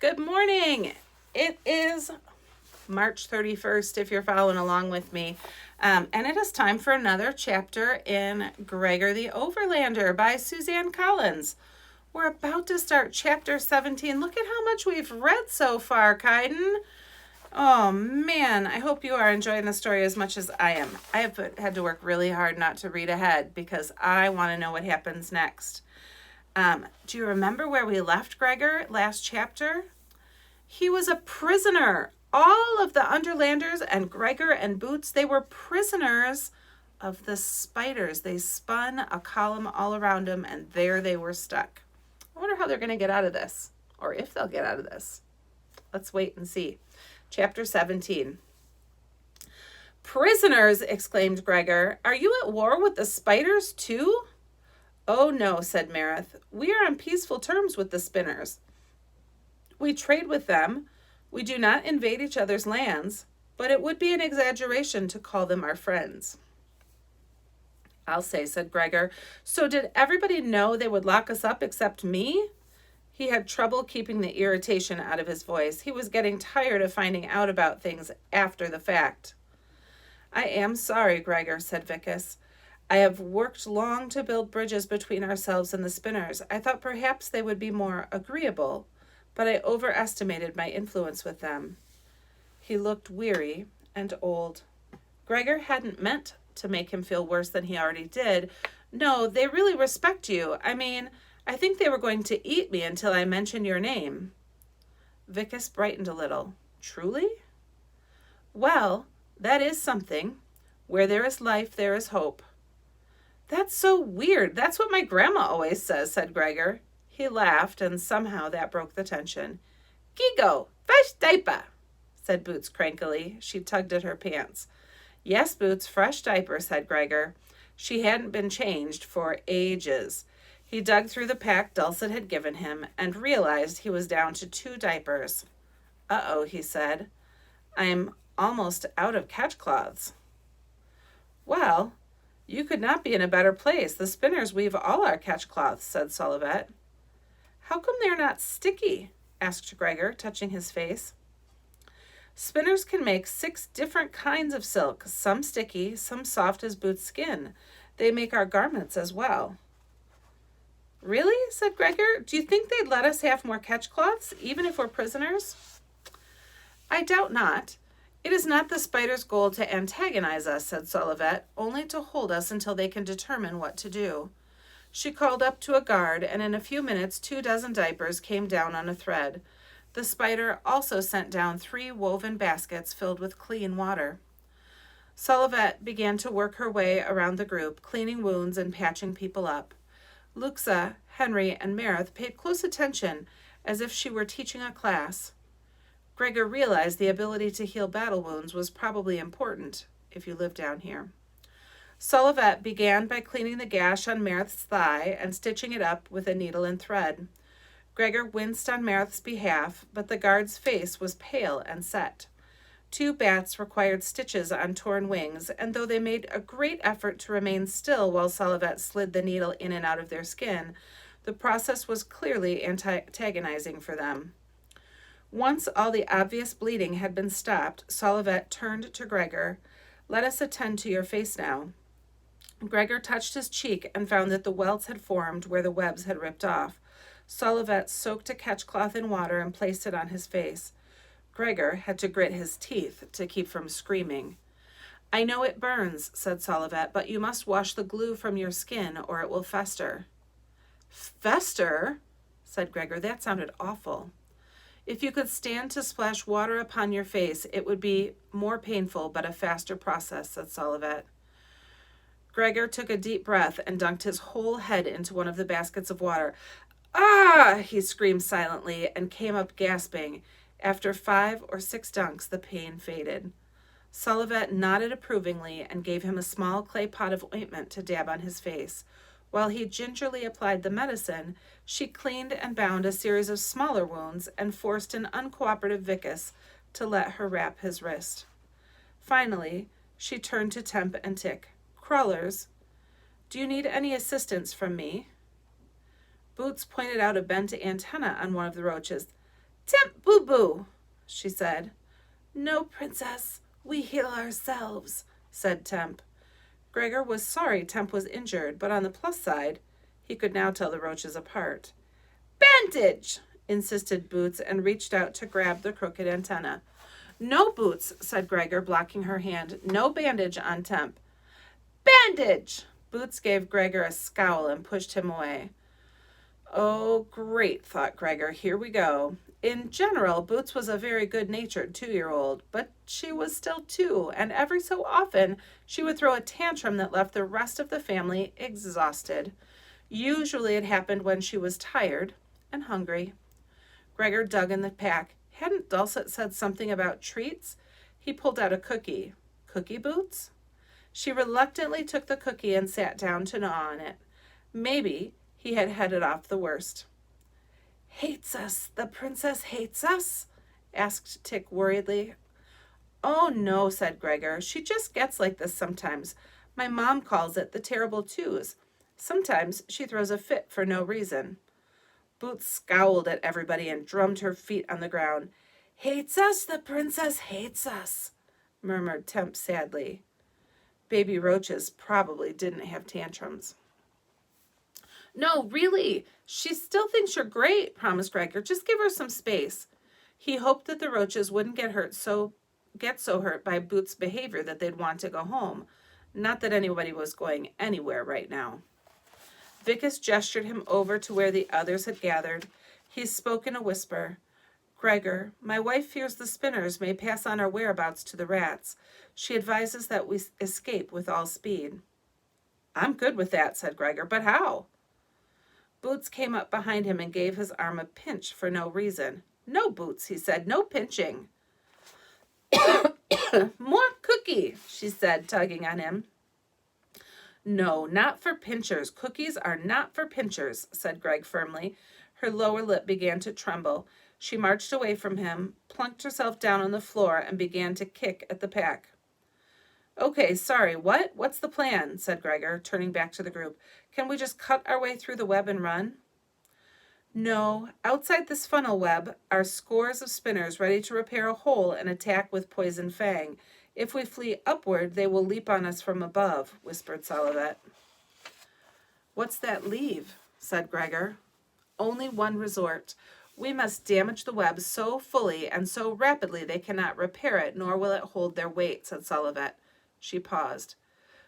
Good morning. It is March 31st, if you're following along with me. And it is time for another chapter in Gregor the Overlander by Suzanne Collins. We're about to start chapter 17. Look at how much we've read so far, Kaiden. Oh, man, I hope you are enjoying the story as much as I am. I have had to work really hard not to read ahead because I want to know what happens next. Do you remember where we left Gregor last chapter? He was a prisoner. All of the Underlanders and Gregor and Boots, they were prisoners of the spiders. They spun a column all around them, and there they were stuck. I wonder how they're going to get out of this, or if they'll get out of this. Let's wait and see. Chapter 17. Prisoners, exclaimed Gregor. Are you at war with the spiders too? Oh no, said Marith. We are on peaceful terms with the spinners. We trade with them. We do not invade each other's lands, but it would be an exaggeration to call them our friends. I'll say, said Gregor. So did everybody know they would lock us up except me? He had trouble keeping the irritation out of his voice. He was getting tired of finding out about things after the fact. I am sorry, Gregor, said Vicus. I have worked long to build bridges between ourselves and the spinners. I thought perhaps they would be more agreeable, but I overestimated my influence with them. He looked weary and old. Gregor hadn't meant to make him feel worse than he already did. No, they really respect you. I think they were going to eat me until I mentioned your name. Vicus brightened a little. Truly? Well, that is something. Where there is life, there is hope. That's so weird. That's what my grandma always says, said Gregor. He laughed, and somehow that broke the tension. Gigo, fresh diaper, said Boots crankily. She tugged at her pants. Yes, Boots, fresh diaper, said Gregor. She hadn't been changed for ages. He dug through the pack Dulcet had given him and realized he was down to 2 diapers. Uh-oh, he said. I'm almost out of catchcloths. Well, you could not be in a better place. The spinners weave all our catchcloths, said Solivet. How come they're not sticky? Asked Gregor, touching his face. Spinners can make 6 different kinds of silk, some sticky, some soft as Boots' skin. They make our garments as well. Really? Said Gregor. Do you think they'd let us have more catchcloths, even if we're prisoners? I doubt not. It is not the spider's goal to antagonize us, said Solivet, only to hold us until they can determine what to do. She called up to a guard, and in a few minutes 24 diapers came down on a thread. The spider also sent down 3 woven baskets filled with clean water. Solivet began to work her way around the group, cleaning wounds and patching people up. Luxa, Henry, and Marith paid close attention, as if she were teaching a class. Gregor realized the ability to heal battle wounds was probably important if you live down here. Solivet began by cleaning the gash on Marith's thigh and stitching it up with a needle and thread. Gregor winced on Marith's behalf, but the guard's face was pale and set. 2 bats required stitches on torn wings, and though they made a great effort to remain still while Solivet slid the needle in and out of their skin, the process was clearly antagonizing for them. Once all the obvious bleeding had been stopped, Solivet turned to Gregor. Let us attend to your face now. Gregor touched his cheek and found that the welts had formed where the webs had ripped off. Solivet soaked a catchcloth in water and placed it on his face. Gregor had to grit his teeth to keep from screaming. I know it burns, said Solivet, but you must wash the glue from your skin or it will fester. Fester? Said Gregor. That sounded awful. If you could stand to splash water upon your face, it would be more painful, but a faster process, said Solivet. Gregor took a deep breath and dunked his whole head into one of the baskets of water. Ah! He screamed silently and came up gasping. After 5 or 6 dunks, the pain faded. Solivet nodded approvingly and gave him a small clay pot of ointment to dab on his face. While he gingerly applied the medicine, she cleaned and bound a series of smaller wounds and forced an uncooperative Vicus to let her wrap his wrist. Finally, she turned to Temp and Tick. Crawlers, do you need any assistance from me? Boots pointed out a bent antenna on one of the roaches. Temp boo boo, she said. No, princess, we heal ourselves, said Temp. Gregor was sorry Temp was injured, but on the plus side, he could now tell the roaches apart. Bandage, insisted Boots, and reached out to grab the crooked antenna. No, Boots, said Gregor, blocking her hand. No bandage on Temp. Bandage! Boots gave Gregor a scowl and pushed him away. Oh, great, thought Gregor. Here we go. In general, Boots was a very good-natured 2-year-old, but she was still 2, and every so often she would throw a tantrum that left the rest of the family exhausted. Usually it happened when she was tired and hungry. Gregor dug in the pack. Hadn't Dulcet said something about treats? He pulled out a cookie. Cookie, Boots? She reluctantly took the cookie and sat down to gnaw on it. Maybe he had headed off the worst. Hates us? The princess hates us? Asked Tick worriedly. Oh, no, said Gregor. She just gets like this sometimes. My mom calls it the terrible twos. Sometimes she throws a fit for no reason. Boots scowled at everybody and drummed her feet on the ground. Hates us? The princess hates us, murmured Temp sadly. Baby roaches probably didn't have tantrums. No, really, she still thinks you're great, promised Gregor. Just give her some space. He hoped that the roaches wouldn't get so hurt by Boots' behavior that they'd want to go home. Not that anybody was going anywhere right now. Vicus gestured him over to where the others had gathered. He spoke in a whisper. Gregor, my wife fears the spinners may pass on our whereabouts to the rats. She advises that we escape with all speed. I'm good with that, said Gregor, but how? Boots came up behind him and gave his arm a pinch for no reason. No, Boots, he said, no pinching. More cookie, she said, tugging on him. No, not for pinchers. Cookies are not for pinchers, said Greg firmly. Her lower lip began to tremble. She marched away from him, plunked herself down on the floor, and began to kick at the pack. Okay, sorry, what? What's the plan? Said Gregor, turning back to the group. Can we just cut our way through the web and run? No, outside this funnel web are scores of spinners ready to repair a hole and attack with poison fang. If we flee upward, they will leap on us from above, whispered Solivet. What's that leave? Said Gregor. Only one resort. We must damage the web so fully and so rapidly they cannot repair it, nor will it hold their weight, said Solivet. She paused.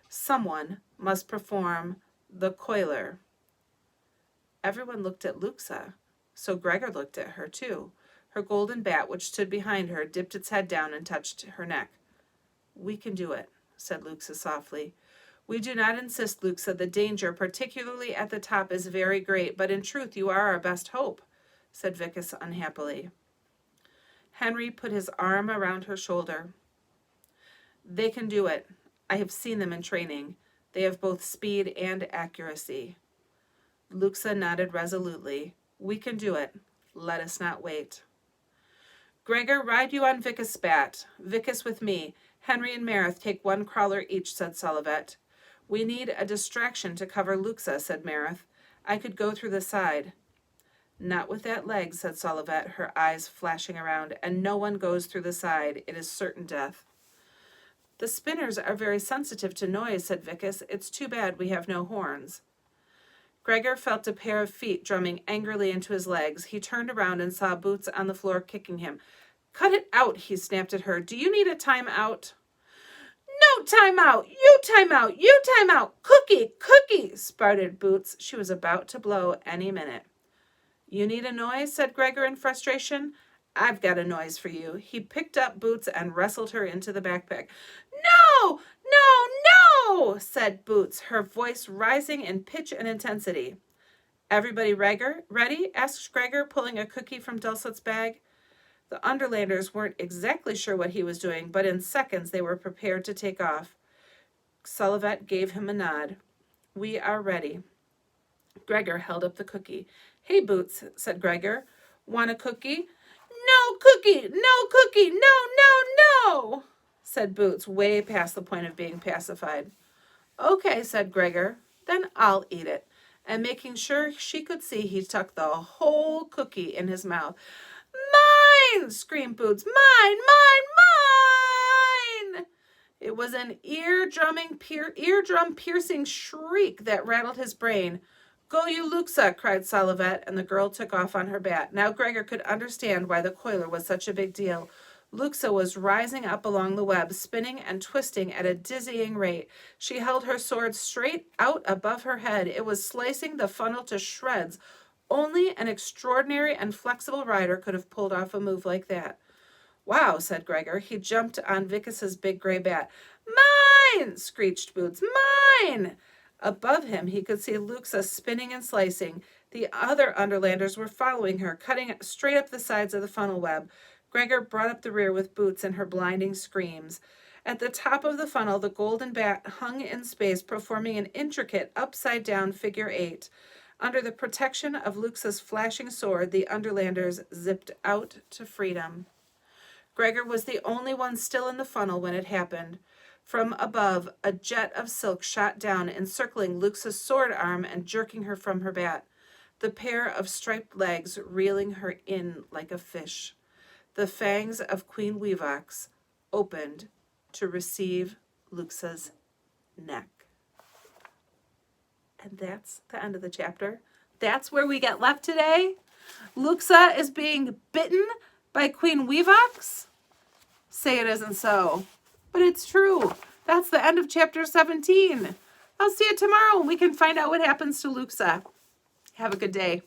Someone must perform the Coiler. Everyone looked at Luxa, so Gregor looked at her too. Her golden bat, which stood behind her, dipped its head down and touched her neck. We can do it, said Luxa softly. We do not insist, Luxa. The danger, particularly at the top, is very great, but in truth you are our best hope, said Vicus unhappily. Henry put his arm around her shoulder. They can do it. I have seen them in training. They have both speed and accuracy. Luxa nodded resolutely. We can do it. Let us not wait. Gregor, ride you on Vicus' bat. Vicus with me. Henry and Marith take one crawler each, said Solivet. We need a distraction to cover Luxa, said Marith. I could go through the side. Not with that leg, said Solivet, her eyes flashing around, and no one goes through the side. It is certain death. The spinners are very sensitive to noise, said Vicus. It's too bad we have no horns. Gregor felt a pair of feet drumming angrily into his legs. He turned around and saw Boots on the floor kicking him. Cut it out, he snapped at her. Do you need a time-out? No time-out! You time-out! You time-out! Cookie! Cookie! Spouted Boots. She was about to blow any minute. You need a noise, said Gregor in frustration. I've got a noise for you. He picked up Boots and wrestled her into the backpack. No! No! No! Said Boots, her voice rising in pitch and intensity. Everybody ready? Asked Gregor, pulling a cookie from Dulcet's bag. The Underlanders weren't exactly sure what he was doing, but in seconds they were prepared to take off. Solivet gave him a nod. We are ready. Gregor held up the cookie. Hey, Boots, said Gregor. Want a cookie? No cookie! No cookie! No, no, no! Said Boots, way past the point of being pacified. Okay, said Gregor. Then I'll eat it. And making sure she could see, he tucked the whole cookie in his mouth. Mine! Screamed Boots. Mine! Mine! Mine! It was an eardrum piercing shriek that rattled his brain. Go you, Luxa, cried Solivet, and the girl took off on her bat. Now Gregor could understand why the coiler was such a big deal. Luxa was rising up along the web, spinning and twisting at a dizzying rate. She held her sword straight out above her head. It was slicing the funnel to shreds. Only an extraordinary and flexible rider could have pulled off a move like that. Wow, said Gregor. He jumped on Vicus's big gray bat. Mine! Screeched Boots. Mine! Above him, he could see Luxa spinning and slicing. The other Underlanders were following her, cutting straight up the sides of the funnel web. Gregor brought up the rear with Boots and her blinding screams. At the top of the funnel, the golden bat hung in space, performing an intricate upside-down figure 8. Under the protection of Luxa's flashing sword, the Underlanders zipped out to freedom. Gregor was the only one still in the funnel when it happened. From above, a jet of silk shot down, encircling Luxa's sword arm and jerking her from her bat, the pair of striped legs reeling her in like a fish. The fangs of Queen Weevox opened to receive Luxa's neck. And that's the end of the chapter. That's where we get left today. Luxa is being bitten by Queen Weevox. Say it isn't so. But it's true. That's the end of chapter 17. I'll see you tomorrow and we can find out what happens to Luxa. Have a good day.